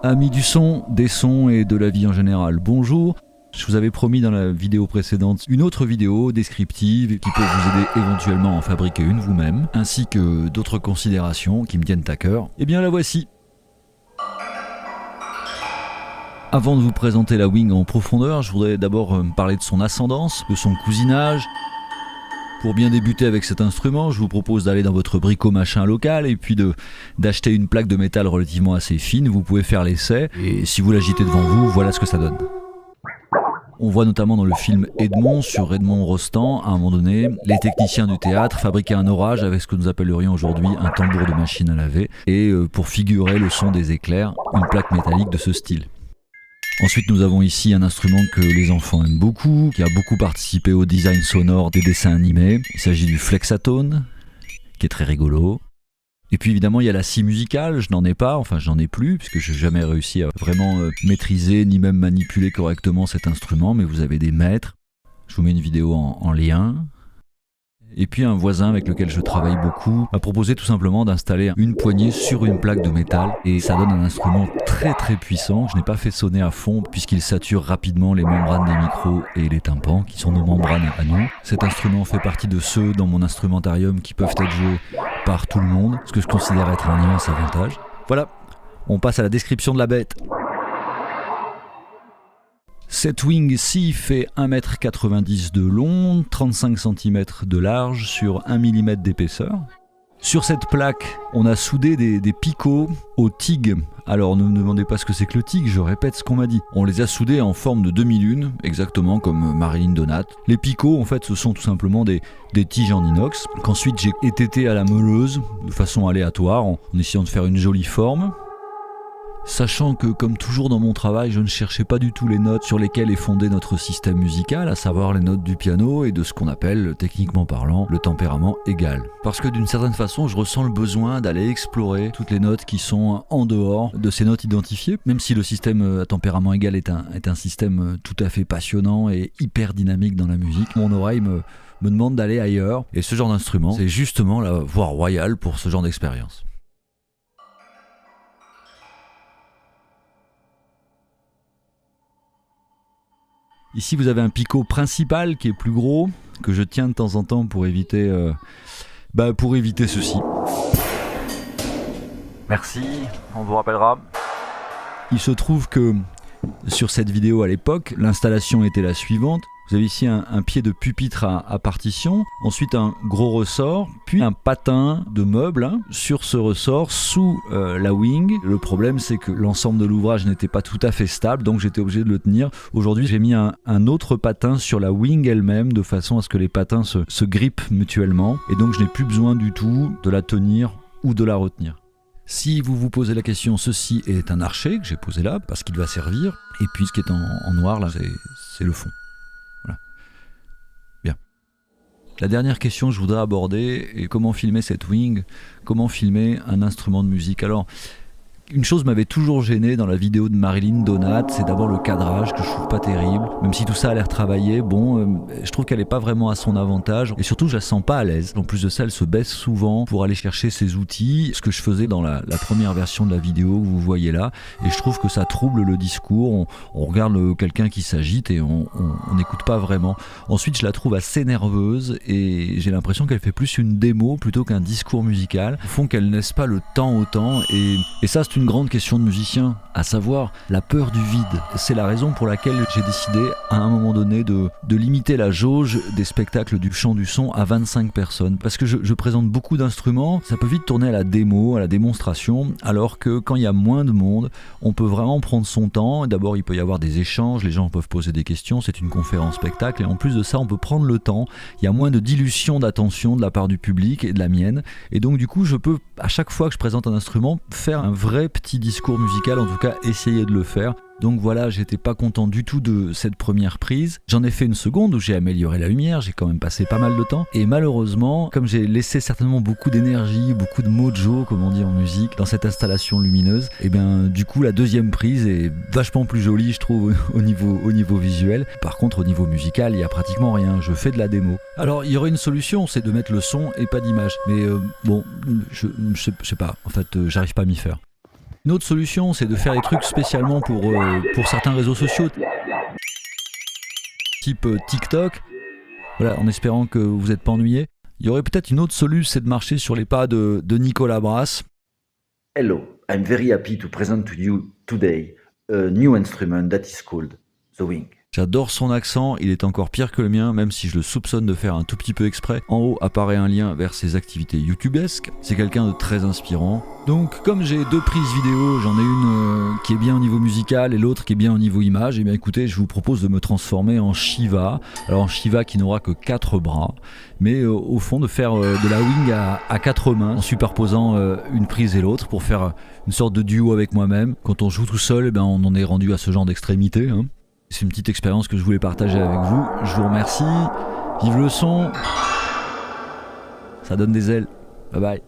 Amis du son, des sons et de la vie en général, bonjour. Je vous avais promis dans la vidéo précédente une autre vidéo descriptive qui peut vous aider éventuellement à en fabriquer une vous-même, ainsi que d'autres considérations qui me tiennent à cœur. Eh bien la voici. Avant de vous présenter la Wing en profondeur, je voudrais d'abord parler de son ascendance, de son cousinage. Pour bien débuter avec cet instrument, je vous propose d'aller dans votre brico-machin local et puis d'acheter une plaque de métal relativement assez fine. Vous pouvez faire l'essai et si vous l'agitez devant vous, voilà ce que ça donne. On voit notamment dans le film Edmond sur Edmond Rostand, à un moment donné, les techniciens du théâtre fabriquaient un orage avec ce que nous appellerions aujourd'hui un tambour de machine à laver et pour figurer le son des éclairs, une plaque métallique de ce style. Ensuite, nous avons ici un instrument que les enfants aiment beaucoup, qui a beaucoup participé au design sonore des dessins animés. Il s'agit du flexatone, qui est très rigolo. Et puis évidemment, il y a la scie musicale, je n'en ai pas, enfin je n'en ai plus, puisque je n'ai jamais réussi à vraiment maîtriser ni même manipuler correctement cet instrument, mais vous avez des maîtres. Je vous mets une vidéo en lien. Et puis un voisin avec lequel je travaille beaucoup m'a proposé tout simplement d'installer une poignée sur une plaque de métal et ça donne un instrument très très puissant. Je n'ai pas fait sonner à fond puisqu'il sature rapidement les membranes des micros et les tympans qui sont nos membranes à nous. Cet instrument fait partie de ceux dans mon instrumentarium qui peuvent être joués par tout le monde, ce que je considère être un immense avantage. Voilà, on passe à la description de la bête. Cette Wing-ci fait 1,90 m de long, 35 cm de large sur 1 mm d'épaisseur. Sur cette plaque, on a soudé des picots au TIG. Alors ne me demandez pas ce que c'est que le TIG, je répète ce qu'on m'a dit. On les a soudés en forme de demi-lune, exactement comme Marilyn Donat. Les picots, en fait, ce sont tout simplement des tiges en inox, qu'ensuite j'ai étêté à la meuleuse, de façon aléatoire, en essayant de faire une jolie forme. Sachant que, comme toujours dans mon travail, je ne cherchais pas du tout les notes sur lesquelles est fondé notre système musical, à savoir les notes du piano et de ce qu'on appelle, techniquement parlant, le tempérament égal. Parce que d'une certaine façon, je ressens le besoin d'aller explorer toutes les notes qui sont en dehors de ces notes identifiées, même si le système à tempérament égal est un système tout à fait passionnant et hyper dynamique dans la musique. Mon oreille me demande d'aller ailleurs, et ce genre d'instrument, c'est justement la voie royale pour ce genre d'expérience. Ici, vous avez un picot principal qui est plus gros, que je tiens de temps en temps pour éviter ceci. Merci, on vous rappellera. Il se trouve que sur cette vidéo à l'époque, l'installation était la suivante. Vous avez ici un pied de pupitre à partition, ensuite un gros ressort, puis un patin de meuble sur ce ressort sous la Wing. Le problème, c'est que l'ensemble de l'ouvrage n'était pas tout à fait stable, donc j'étais obligé de le tenir. Aujourd'hui, j'ai mis un autre patin sur la Wing elle-même, de façon à ce que les patins se grippent mutuellement, et donc je n'ai plus besoin du tout de la tenir ou de la retenir. Si vous vous posez la question, ceci est un archet que j'ai posé là, parce qu'il va servir, et puis ce qui est en noir, là, c'est le fond. La dernière question que je voudrais aborder est comment filmer cette Wing, comment filmer un instrument de musique. Alors, une chose m'avait toujours gêné dans la vidéo de Marilyn Donat, c'est d'abord le cadrage que je trouve pas terrible. Même si tout ça a l'air travaillé, je trouve qu'elle est pas vraiment à son avantage et surtout je la sens pas à l'aise. En plus de ça, elle se baisse souvent pour aller chercher ses outils, ce que je faisais dans la première version de la vidéo que vous voyez là, et je trouve que ça trouble le discours. On regarde quelqu'un qui s'agite et on n'écoute pas vraiment. Ensuite, je la trouve assez nerveuse et j'ai l'impression qu'elle fait plus une démo plutôt qu'un discours musical. Au fond, qu'elle ne laisse pas le temps au temps et ça, c'est une grande question de musicien, à savoir la peur du vide. C'est la raison pour laquelle j'ai décidé à un moment donné de limiter la jauge des spectacles du chant du son à 25 personnes. Parce que je présente beaucoup d'instruments, ça peut vite tourner à la démo, à la démonstration, alors que quand il y a moins de monde, on peut vraiment prendre son temps. D'abord, il peut y avoir des échanges, les gens peuvent poser des questions, c'est une conférence spectacle, et en plus de ça, on peut prendre le temps. Il y a moins de dilution d'attention de la part du public et de la mienne. Et donc du coup, je peux, à chaque fois que je présente un instrument, faire un vrai petit discours musical, en tout cas essayer de le faire. Donc voilà, j'étais pas content du tout de cette première prise. J'en ai fait une seconde où j'ai amélioré la lumière, j'ai quand même passé pas mal de temps. Et malheureusement, comme j'ai laissé certainement beaucoup d'énergie, beaucoup de mojo, comme on dit en musique, dans cette installation lumineuse, et bien du coup la deuxième prise est vachement plus jolie, je trouve, au niveau visuel. Par contre, au niveau musical, il y a pratiquement rien. Je fais de la démo. Alors, il y aurait une solution, c'est de mettre le son et pas d'image. Mais bon, je sais pas. En fait, j'arrive pas à m'y faire. Une autre solution, c'est de faire des trucs spécialement pour certains réseaux sociaux, type TikTok, voilà, en espérant que vous n'êtes pas ennuyé. Il y aurait peut-être une autre solution, c'est de marcher sur les pas de Nicolas Brass. Hello, I'm very happy to present to you today a new instrument that is called the wing. J'adore son accent, il est encore pire que le mien, même si je le soupçonne de faire un tout petit peu exprès. En haut apparaît un lien vers ses activités youtubesques. C'est quelqu'un de très inspirant. Donc comme j'ai 2 prises vidéo, j'en ai une qui est bien au niveau musical et l'autre qui est bien au niveau image, et bien écoutez, je vous propose de me transformer en Shiva. Alors en Shiva qui n'aura que 4 bras, mais au fond de faire de la wing à 4 mains, en superposant une prise et l'autre pour faire une sorte de duo avec moi-même. Quand on joue tout seul, on en est rendu à ce genre d'extrémité, hein. C'est une petite expérience que je voulais partager avec vous. Je vous remercie. Vive le son. Ça donne des ailes. Bye bye.